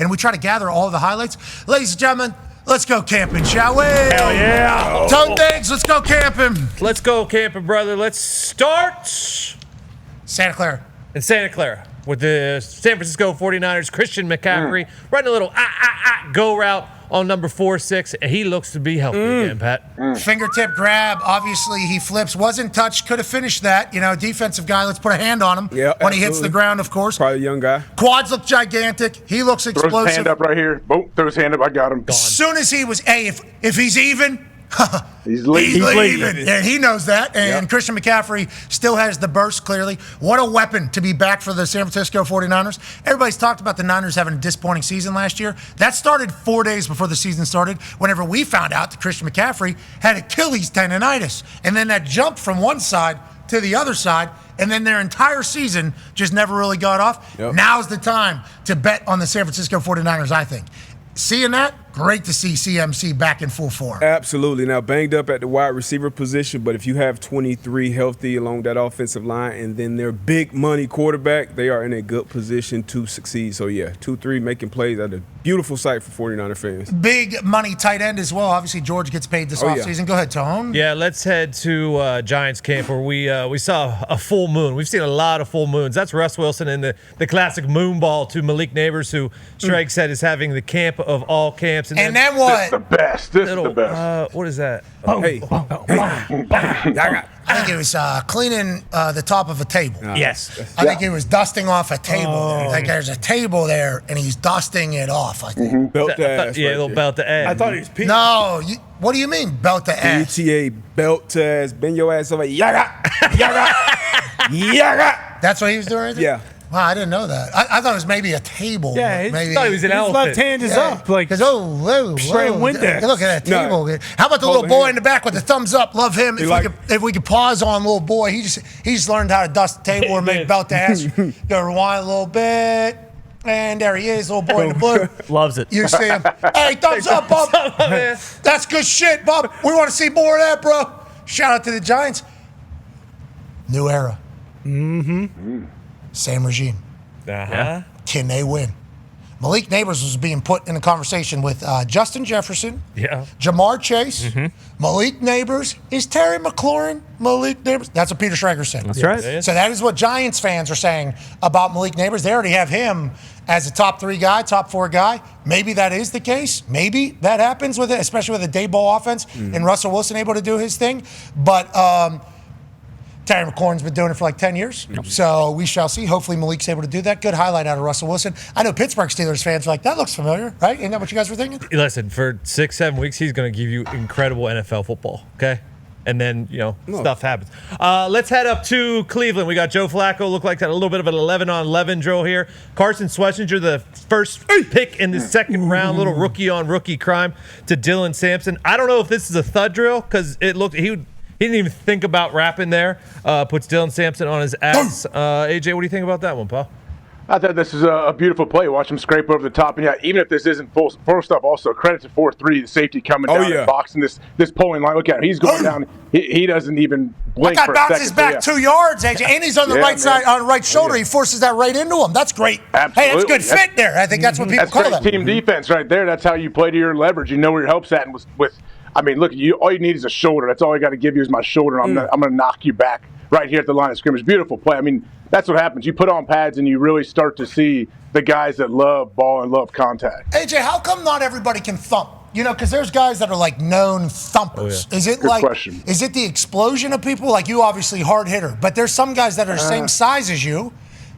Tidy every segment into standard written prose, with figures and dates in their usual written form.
and we try to gather all of the highlights. Ladies and gentlemen, let's go camping, shall we? Hell yeah. Tone Diggs, let's go camping. Let's go camping, brother. Let's start Santa Clara. in Santa Clara with the San Francisco 49ers, Christian McCaffrey, running a little go route on number 4-6, and he looks to be healthy again, Pat. Fingertip grab. Obviously, he flips. Wasn't touched. Could have finished that. Defensive guy. Let's put a hand on him when he hits the ground, of course. Probably a young guy. Quads look gigantic. He looks explosive. Throws his hand up right here. Boom, throws his hand up. I got him. As soon as he was, if he's even, he's leaving. And he knows that. And Christian McCaffrey still has the burst, clearly. What a weapon to be back for the San Francisco 49ers. Everybody's talked about the Niners having a disappointing season last year. That started 4 days before the season started, whenever we found out that Christian McCaffrey had Achilles tendonitis. And then that jumped from one side to the other side, and then their entire season just never really got off. Now's the time to bet on the San Francisco 49ers, I think. Seeing that, great to see CMC back in full form. Absolutely. Now, banged up at the wide receiver position, but if you have 23 healthy along that offensive line and then their big money quarterback, they are in a good position to succeed. So, 2-3 making plays at a beautiful sight for 49er fans. Big money tight end as well. Obviously, George gets paid this offseason. Go ahead, Tone. Yeah, let's head to Giants camp where we saw a full moon. We've seen a lot of full moons. That's Russ Wilson and the classic moon ball to Malik Neighbors, who Strike said is having the camp of all camps. And then what? This is the best. This is the best. What is that? Hey. I think it was cleaning the top of a table. Yes. I think he was dusting off a table. Like there's a table there, and he's dusting it off, I think. Belt to ass. Yeah, a little belt to ass. I thought he was peeing. No, what do you mean, belt to ass? BTA, belt to ass, bend your ass over. Yaga! Yaga! Yaga! That's what he was doing right there? Yeah. Wow, I didn't know that. I thought it was maybe a table. Yeah, maybe. I thought he was an his elephant. left hand is up. Like, whoa. straight Windex. Look at that table. No. How about the little boy in the back with the thumbs up? Love him. If we could pause on little boy, he just learned how to dust the table and make belt to ass. Go rewind a little bit. And there he is, little boy in the blue. Loves it. You see him. Hey, thumbs up, Bob. That's good shit, Bob. We want to see more of that, bro. Shout out to the Giants. New era. Same regime. Uh-huh. Can they win? Malik Neighbors was being put in a conversation with Justin Jefferson, Jamar Chase, Malik Neighbors. Is Terry McLaurin Malik Neighbors? That's what Peter Schrager said. That's right. So that is what Giants fans are saying about Malik Neighbors. They already have him as a top 3 guy, top 4 guy. Maybe that is the case. Maybe that happens with it, especially with a day ball offense and Russell Wilson able to do his thing. But Terry McLaurin's been doing it for like 10 years. So we shall see. Hopefully Malik's able to do that. Good highlight out of Russell Wilson. I know Pittsburgh Steelers fans are like, that looks familiar, right? Isn't that what you guys were thinking? Listen, for 6-7 weeks, he's going to give you incredible NFL football, okay? And then, stuff happens. Let's head up to Cleveland. We got Joe Flacco. Look like that a little bit of an 11-on-11 drill here. Carson Schlesinger, the first pick in the second round, little rookie-on-rookie crime to Dylan Sampson. I don't know if this is a thud drill because it looked he didn't even think about rapping there. Puts Dylan Sampson on his ass. AJ, what do you think about that one, pal? I thought this is a beautiful play. Watch him scrape over the top. And even if this isn't full stuff, also credit to 4-3, the safety coming down and boxing this pulling line. Look at him. He's going down. He doesn't even blink for a second. That guy bounces back 2 yards, AJ, and he's on the right side, on the right shoulder. He forces that right into him. That's great. Absolutely. Hey, that's good fit there. I think that's what people call that. That's great team defense right there. That's how you play to your leverage. You know where your help's at. And look, all you need is a shoulder. That's all I got to give you is my shoulder. I'm going to knock you back right here at the line of scrimmage. Beautiful play. That's what happens. You put on pads and you really start to see the guys that love ball and love contact. AJ, how come not everybody can thump? Because there's guys that are like known thumpers. Is it question. Is it the explosion of people? Like you, obviously hard hitter, but there's some guys that are the same size as you,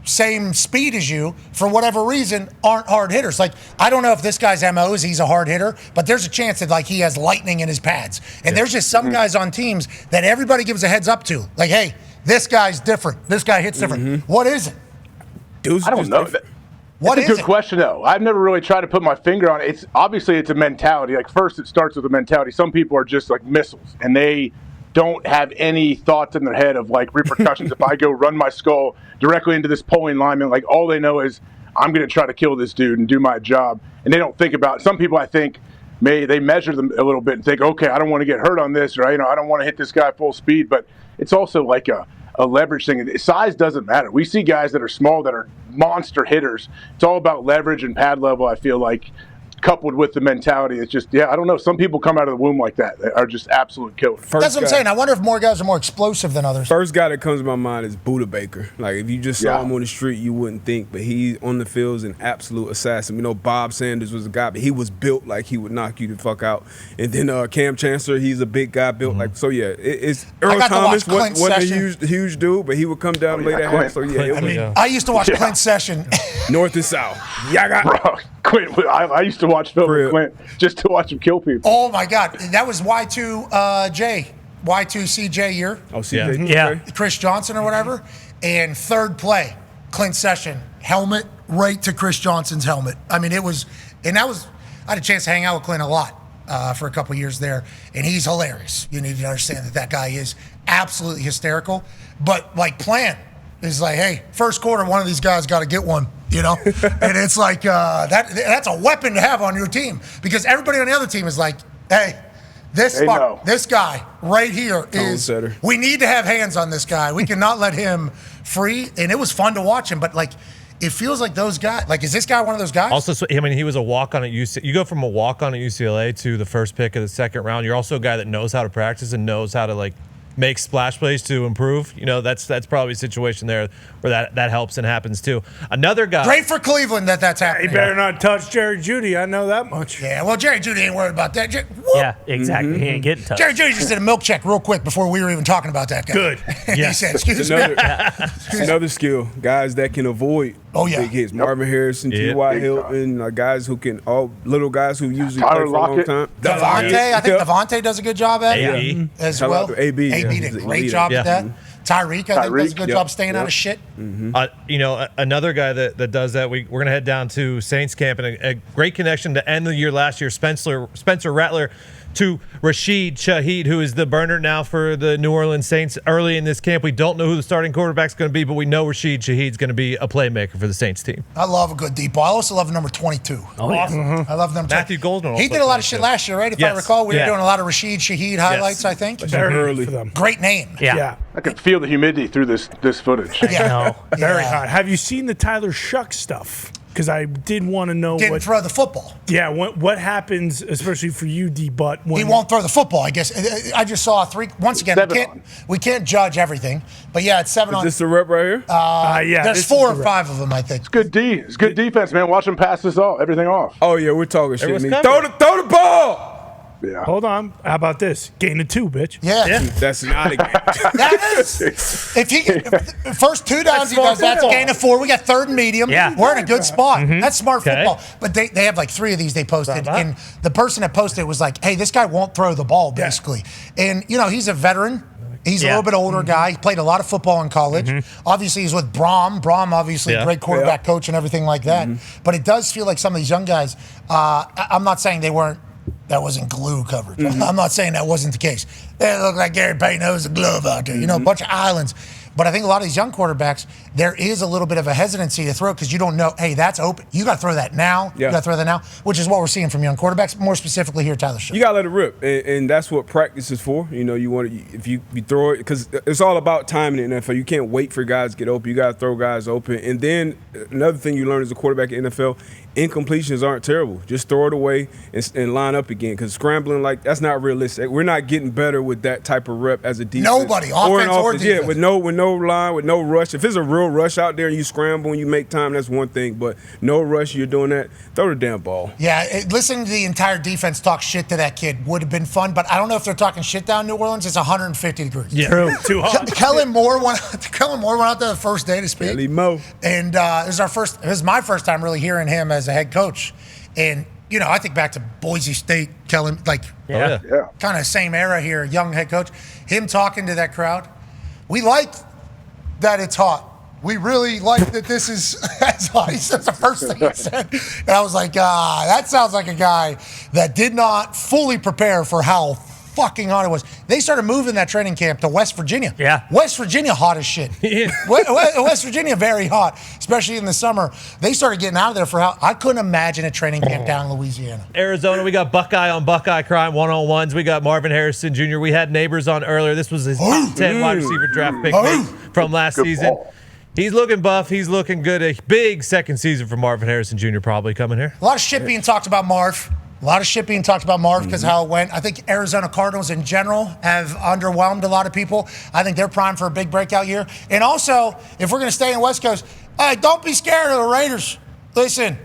same speed as you, for whatever reason, aren't hard hitters. Like, I don't know if this guy's MO is he's a hard hitter, but there's a chance that like he has lightning in his pads. And there's just some guys on teams that everybody gives a heads up to. Like, hey, this guy's different. This guy hits different. What is it? I don't know. That's a good question, though. I've never really tried to put my finger on it. It's a mentality. Like, first it starts with a mentality. Some people are just like missiles, and they don't have any thoughts in their head of like repercussions. If I go run my skull directly into this pulling lineman, like all they know is I'm going to try to kill this dude and do my job. And they don't think about it. Some people, I think, they measure them a little bit and think, okay, I don't want to get hurt on this, or I don't want to hit this guy full speed. But it's also like a leverage thing. Size doesn't matter. We see guys that are small that are monster hitters. It's all about leverage and pad level, I feel like, coupled with the mentality. It's just, I don't know. Some people come out of the womb like that. They are just absolute killers. That's what I'm saying. I wonder if more guys are more explosive than others. First guy that comes to my mind is Buda Baker. Like, if you just saw him on the street, you wouldn't think, but he on the field is an absolute assassin. We know Bob Sanders was a guy, but he was built like he would knock you the fuck out. And then Cam Chancellor, he's a big guy built like, so it's Earl Thomas wasn't a huge dude, but he would come down and lay that hand. So I used to watch Clint Session. North and South. Bro, Quint, I used to watch film with Quint just to watch him kill people. Oh my God, that was Y2CJ year. Oh, CJ. Yeah. Chris Johnson or whatever. And third play, Clint Session, helmet right to Chris Johnson's helmet. I mean, I had a chance to hang out with Clint a lot for a couple years there, and he's hilarious. You need to understand that guy is absolutely hysterical. But like plan is like, hey, first quarter, one of these guys got to get one. And it's like that's a weapon to have on your team, because everybody on the other team is like, hey, this guy right here we need to have hands on this guy. We cannot let him free. And it was fun to watch him, but like, it feels like those guys, like, is this guy one of those guys? Also, I mean, he was a walk-on at UCLA. You go from a walk-on at UCLA to the first pick of the second round. You're also a guy that knows how to practice and knows how to, like, make splash plays to improve. That's probably a situation there where that helps and happens too. Another guy. Great for Cleveland that's happening. He better not touch Jerry Jeudy. I know that much. Yeah, well, Jerry Jeudy ain't worried about that. Yeah, exactly. He ain't getting touched. Jerry Jeudy just did a milk check real quick before we were even talking about that guy. Good. He said, excuse me. Another skill. Guys that can avoid big hits. Marvin Harrison, T.Y. Hilton, guys who can, little guys who usually play for a long time. Devontae, I think Devontae does a good job at it as well. AB did a great job at that. Tyreek, I think, does a good job staying out of shit. Another guy that does that, we're going to head down to Saints camp, and a great connection to end the year last year, Spencer Rattler to Rashid Shaheed, who is the burner now for the New Orleans Saints early in this camp. We don't know who the starting quarterback's going to be, but we know Rashid Shaheed's going to be a playmaker for the Saints team. I love a good deep ball. I also love number 22. Oh, yeah. Awesome. I love number 22. Matthew Golden. He did a lot of shit last year, right? If I recall, we were doing a lot of Rashid Shaheed highlights, I think. Very early for them. Great name. Yeah. I can feel the humidity through this footage. No. Very hot. Have you seen the Tyler Shuck stuff? Because I did want to know Didn't throw the football. Yeah, what happens, especially for you, D-Butt. He won't throw the football, I guess. I just saw once again, we can't judge everything. But yeah, it's 7 on. Is this the rep right here? Yeah. There's 4 or 5 of them, I think. It's good defense, man. Watch them pass everything off. Oh, yeah, we're talking shit. Throw the ball! Yeah. Hold on. How about this? Gain of 2, bitch. Yeah. That's not a game. That is. First 2 downs, he goes, that's a gain of 4. We got 3rd and medium. Yeah. We're in a good spot. That's smart football. But they have like 3 of these they posted. And the person that posted was like, hey, this guy won't throw the ball, basically. And, he's a veteran. He's a little bit older guy. He played a lot of football in college. Obviously, he's with Brom. Brom, obviously, great quarterback coach and everything like that. But it does feel like some of these young guys, I'm not saying that wasn't glue coverage. I'm not saying that wasn't the case. They look like Gary Payton owes a glove out there. A bunch of islands. But I think a lot of these young quarterbacks, there is a little bit of a hesitancy to throw because you don't know, hey, that's open. You got to throw that now. You got to throw that now, which is what we're seeing from young quarterbacks, more specifically here, Tyler Shuck. You got to let it rip, and that's what practice is for. You want to, if you throw it, because it's all about timing in the NFL. You can't wait for guys to get open. You got to throw guys open. And then another thing you learn as a quarterback in the NFL, incompletions aren't terrible. Just throw it away and line up again, because scrambling, that's not realistic. We're not getting better with that type of rep as a defense. Nobody, offense or defense. Yeah, with no line, with no rush. If it's a real rush out there and you scramble and you make time, that's one thing. But no rush, you're doing that, throw the damn ball. Yeah, listening to the entire defense talk shit to that kid would have been fun, but I don't know if they're talking shit down New Orleans. It's 150 degrees. Yeah, true. Too hot. Kellen Moore went out there the first day to speak. Kelly Moe. And it was my first time really hearing him as a head coach. And I think back to Boise State, Kellen, kind of same era here, young head coach. Him talking to that crowd. We like that it's hot. We really like that this is as hot. That's the first thing he said. And I was like, that sounds like a guy that did not fully prepare for how fucking hot it was. They started moving that training camp to West Virginia. Yeah. West Virginia, hot as shit. West Virginia, very hot, especially in the summer. They started getting out of there for how I couldn't imagine a training camp down in Louisiana. Arizona, we got Buckeye on Buckeye crime one-on-ones. We got Marvin Harrison Jr. We had Neighbors on earlier. This was his top 10 wide receiver draft pick from last season. He's looking buff. He's looking good. A big second season for Marvin Harrison Jr. probably coming here. A lot of shit being talked about Marv. Because how it went. I think Arizona Cardinals in general have underwhelmed a lot of people. I think they're primed for a big breakout year. And also, if we're going to stay in West Coast, hey, don't be scared of the Raiders. Listen,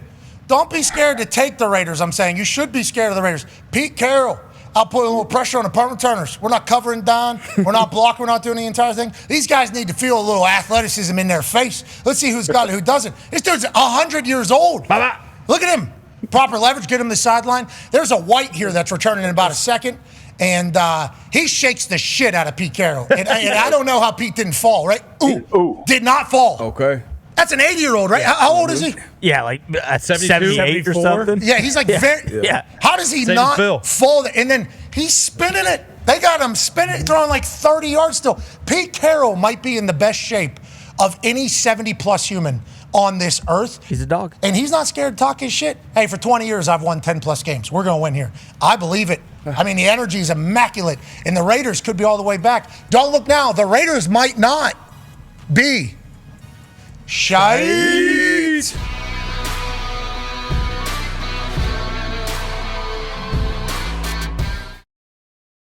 don't be scared to take the Raiders, I'm saying. You should be scared of the Raiders. Pete Carroll, I'll put a little pressure on the punt returners. We're not covering Dahn. We're not blocking. We're not doing the entire thing. These guys need to feel a little athleticism in their face. Let's see who's got it, who doesn't. This dude's 100 years old. Look at him. Proper leverage, get him the sideline. There's a white here that's returning in about a second, and he shakes the shit out of Pete Carroll. And I don't know how Pete didn't fall, right? Ooh. Did not fall. Okay. That's an 80-year-old, right? How old is he? Yeah, like 72, 78 or something. Yeah, he's like Yeah. How does he Same not as Bill. fall there? And then he's spinning it. They got him spinning, throwing like 30 yards still. Pete Carroll might be in the best shape of any 70-plus human on this earth. He's a dog. And he's not scared to talk his shit. Hey, for 20 years, I've won 10-plus games. We're going to win here. I believe it. I mean, the energy is immaculate, and the Raiders could be all the way back. Don't look now. The Raiders might not be shite.